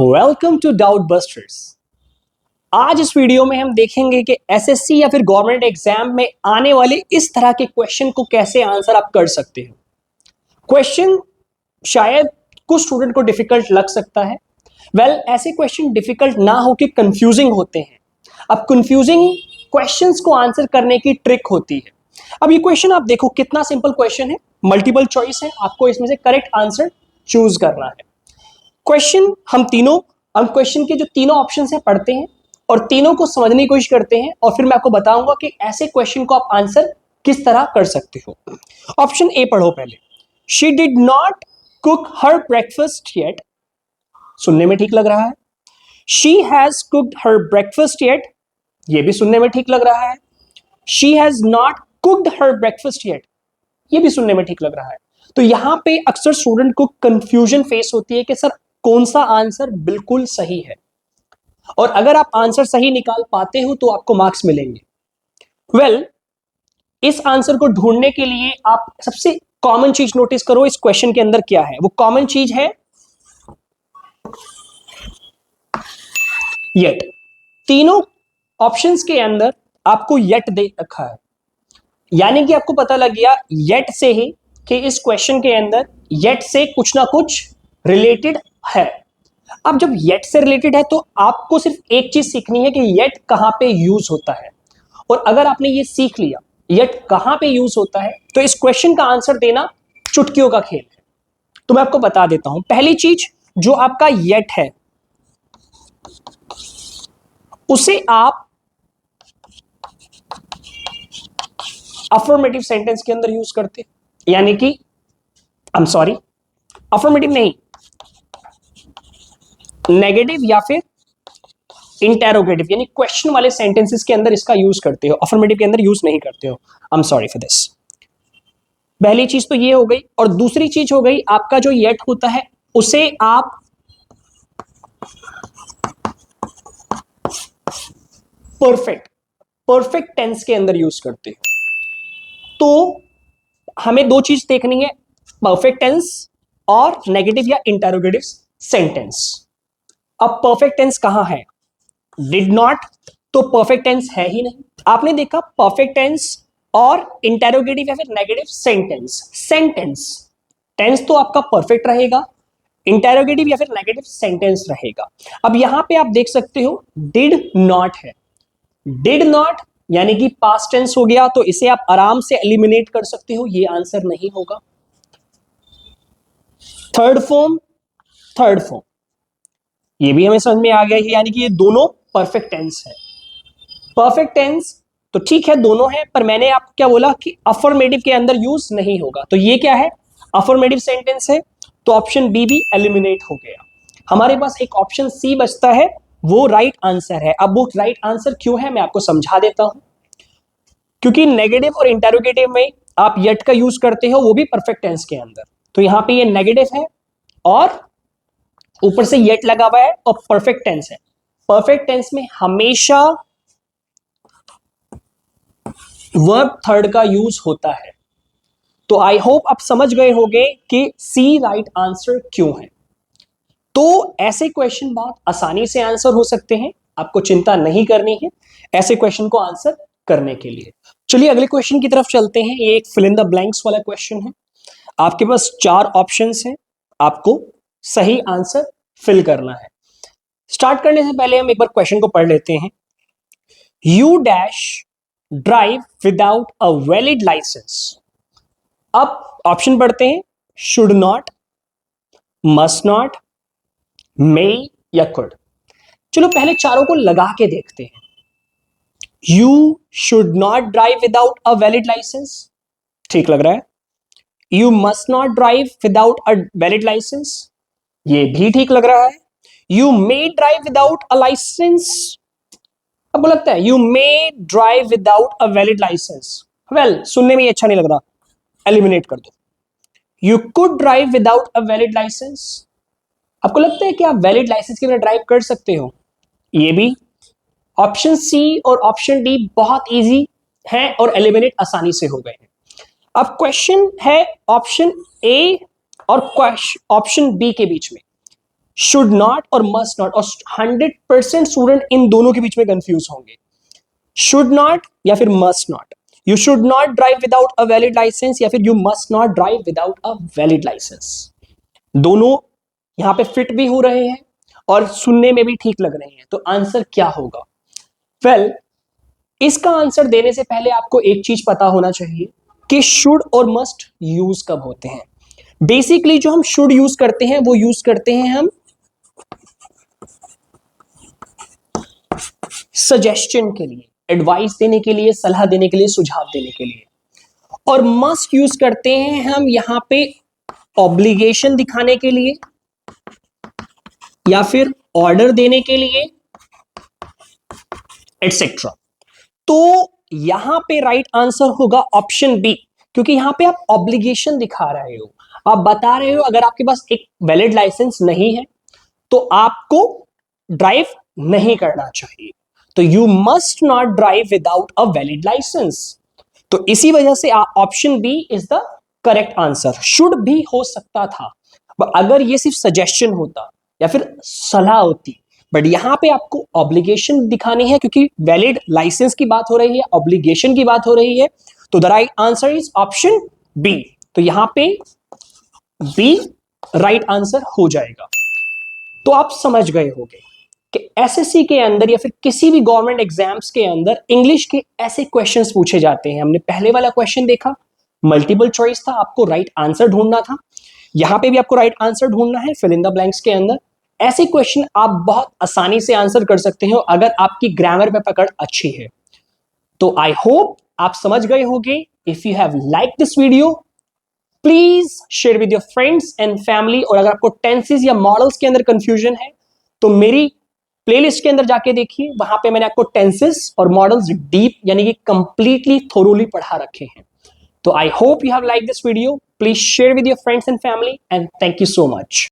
Welcome to doubt busters. आज इस video में हम देखेंगे कि एसएससी या फिर गवर्नमेंट एग्जाम में आने वाले इस तरह के क्वेश्चन को कैसे आंसर आप कर सकते हो। क्वेश्चन शायद कुछ स्टूडेंट को डिफिकल्ट लग सकता है। ऐसे क्वेश्चन डिफिकल्ट ना हो कि कंफ्यूजिंग होते हैं। अब कंफ्यूजिंग क्वेश्चंस को आंसर करने की ट्रिक होती है। अब ये क्वेश्चन आप देखो कितना सिंपल क्वेश्चन है, मल्टीपल चॉइस है, आपको इसमें से करेक्ट आंसर चूज करना है। क्वेश्चन हम क्वेश्चन के जो तीनों ऑप्शन है पढ़ते हैं और तीनों को समझने की कोशिश करते हैं और फिर मैं आपको बताऊंगा कि ऐसे क्वेश्चन को आप आंसर किस तरह कर सकते हो। ऑप्शन ए पढ़ो पहले। She did not cook her breakfast yet. सुनने में ठीक लग रहा है। She has cooked her breakfast yet, ये भी सुनने में ठीक लग रहा है। She has not cooked her breakfast yet, ये भी सुनने में ठीक लग रहा है। तो यहां पे अक्सर स्टूडेंट को कंफ्यूजन फेस होती है कि सर कौन सा आंसर बिल्कुल सही है, और अगर आप आंसर सही निकाल पाते हो तो आपको मार्क्स मिलेंगे। इस आंसर को ढूंढने के लिए आप सबसे कॉमन चीज नोटिस करो इस क्वेश्चन के अंदर क्या है। वो कॉमन चीज है येट। तीनों ऑप्शंस के अंदर आपको येट दे रखा है, यानी कि आपको पता लग गया येट से ही कि इस क्वेश्चन के अंदर येट से कुछ ना कुछ रिलेटेड है। अब जब येट से रिलेटेड है तो आपको सिर्फ एक चीज सीखनी है कि येट कहां पे यूज होता है, और अगर आपने ये सीख लिया येट कहां पे यूज होता है तो इस क्वेश्चन का आंसर देना चुटकियों का खेल है। तो मैं आपको बता देता हूं। पहली चीज, जो आपका येट है उसे आप अफर्मेटिव सेंटेंस के अंदर यूज करते हैं, यानी कि अफर्मेटिव नहीं, नेगेटिव या फिर इंटेरोगेटिव यानी क्वेश्चन वाले सेंटेंसेस के अंदर इसका यूज करते हो, अफर्मेटिव के अंदर यूज नहीं करते हो। I am sorry for this. पहली चीज तो ये हो गई, और दूसरी चीज हो गई आपका जो येट होता है उसे आप परफेक्ट टेंस के अंदर यूज करते हो। तो हमें दो चीज देखनी है, परफेक्ट टेंस और नेगेटिव या इंटेरोगेटिव सेंटेंस। अब परफेक्ट टेंस कहां है? डिड नॉट तो परफेक्ट टेंस है ही नहीं। आपने देखा परफेक्ट टेंस और इंटेरोगेटिव या फिर नेगेटिव सेंटेंस टेंस तो आपका परफेक्ट रहेगा, इंटेरोगेटिव या फिर नेगेटिव सेंटेंस रहेगा। अब यहां पे आप देख सकते हो डिड नॉट है। डिड नॉट यानी कि पास्ट टेंस हो गया, तो इसे आप आराम से एलिमिनेट कर सकते हो, ये आंसर नहीं होगा। थर्ड फॉर्म ये भी हमें समझ में आ गया है, यानी कि ये दोनों परफेक्ट टेंस है। परफेक्ट टेंस तो ठीक है दोनों है, पर मैंने आपको क्या बोला कि अफर्मेटिव के अंदर यूज नहीं होगा। तो ये क्या है? अफर्मेटिव सेंटेंस है, तो ऑप्शन बी भी एलिमिनेट हो गया। हमारे पास एक ऑप्शन सी बचता है, वो राइट आंसर है। अब वो राइट आंसर क्यों है मैं आपको समझा देता हूं। क्योंकि नेगेटिव और इंटेरोगेटिव में आप येट का यूज करते हो, वो भी परफेक्ट टेंस के अंदर। तो यहां पे ये नेगेटिव है और ऊपर से येट लगा हुआ है और परफेक्ट टेंस है। परफेक्ट टेंस में हमेशा वर्ब थर्ड का यूज होता है। तो आई होप आप समझ गए होंगे कि सी राइट आंसर क्यों है। तो ऐसे क्वेश्चन बहुत आसानी से आंसर हो सकते हैं, आपको चिंता नहीं करनी है ऐसे क्वेश्चन को आंसर करने के लिए। चलिए अगले क्वेश्चन की तरफ चलते हैं। ये एक फिल इन द ब्लैंक्स वाला क्वेश्चन है। आपके पास 4 ऑप्शंस हैं, आपको सही आंसर फिल करना है। स्टार्ट करने से पहले हम एक बार क्वेश्चन को पढ़ लेते हैं। You dash drive without a valid licence. अब ऑप्शन पढ़ते हैं, should not, must not, may या कुड। चलो पहले चारों को लगा के देखते हैं। You should not drive without a valid licence, ठीक लग रहा है। You must not drive without a valid licence, ये भी ठीक लग रहा है। You may drive without a licence, आपको लगता है you may drive without a valid licence, सुनने में अच्छा नहीं लग रहा, एलिमिनेट कर दो। You could drive without a valid licence, आपको लगता है कि आप वैलिड लाइसेंस के बिना ड्राइव कर सकते हो, ये भी। ऑप्शन सी और ऑप्शन डी बहुत इजी है और एलिमिनेट आसानी से हो गए हैं। अब क्वेश्चन है ऑप्शन ए और ऑप्शन बी के बीच में। शुड नॉट और मस्ट नॉट, और 100% स्टूडेंट इन दोनों के बीच में कंफ्यूज होंगे। शुड नॉट या फिर must not, you should not drive without a valid licence या फिर you must not drive without a valid licence. दोनों यहां पे फिट भी हो रहे हैं और सुनने में भी ठीक लग रहे हैं, तो आंसर क्या होगा? वेल, इसका आंसर देने से पहले आपको एक चीज पता होना चाहिए कि शुड और मस्ट यूज कब होते हैं। बेसिकली जो हम शुड यूज करते हैं वो यूज करते हैं हम सजेशन के लिए, एडवाइस देने के लिए, सलाह देने के लिए, सुझाव देने के लिए। और मस्ट यूज करते हैं हम यहां पे ऑब्लिगेशन दिखाने के लिए या फिर ऑर्डर देने के लिए, एटसेट्रा। तो यहां पे राइट आंसर होगा ऑप्शन बी, क्योंकि यहां पे आप ऑब्लिगेशन दिखा रहे हो, आप बता रहे हो अगर आपके पास एक वैलिड लाइसेंस नहीं है तो आपको ड्राइव नहीं करना चाहिए। तो you must not drive without a valid licence. तो इसी वजह से option B is the correct answer. Should भी हो सकता था अगर ये सिर्फ सजेशन होता या फिर सलाह होती, बट यहां पे आपको ऑब्लिगेशन दिखानी है क्योंकि वैलिड लाइसेंस की बात हो रही है, ऑब्लिगेशन की बात हो रही है। तो the right answer is option B. तो यहां पे बी राइट आंसर हो जाएगा। तो आप समझ गए होंगे कि एसएससी के अंदर या फिर किसी भी गवर्नमेंट एग्जाम्स के अंदर इंग्लिश के ऐसे क्वेश्चंस पूछे जाते हैं। हमने पहले वाला क्वेश्चन देखा, मल्टीपल चॉइस था, आपको राइट आंसर ढूंढना था। यहां पे भी आपको राइट आंसर ढूंढना है फिल इन द ब्लैंक्स के अंदर। ऐसे क्वेश्चन आप बहुत आसानी से आंसर कर सकते हो अगर आपकी ग्रामर पे पकड़ अच्छी है। तो आई होप आप समझ गए होंगे। If you have like this video, please share with your friends and family. और अगर आपको टेंसेस या मॉडल्स के अंदर कंफ्यूजन है तो मेरी प्लेलिस्ट के अंदर जाके देखिए, वहां पे मैंने आपको टेंसेस और मॉडल्स डीप यानी कि कंप्लीटली थोरोली पढ़ा रखे हैं। तो I hope you have like this video. Please share with your friends and family and thank you so much.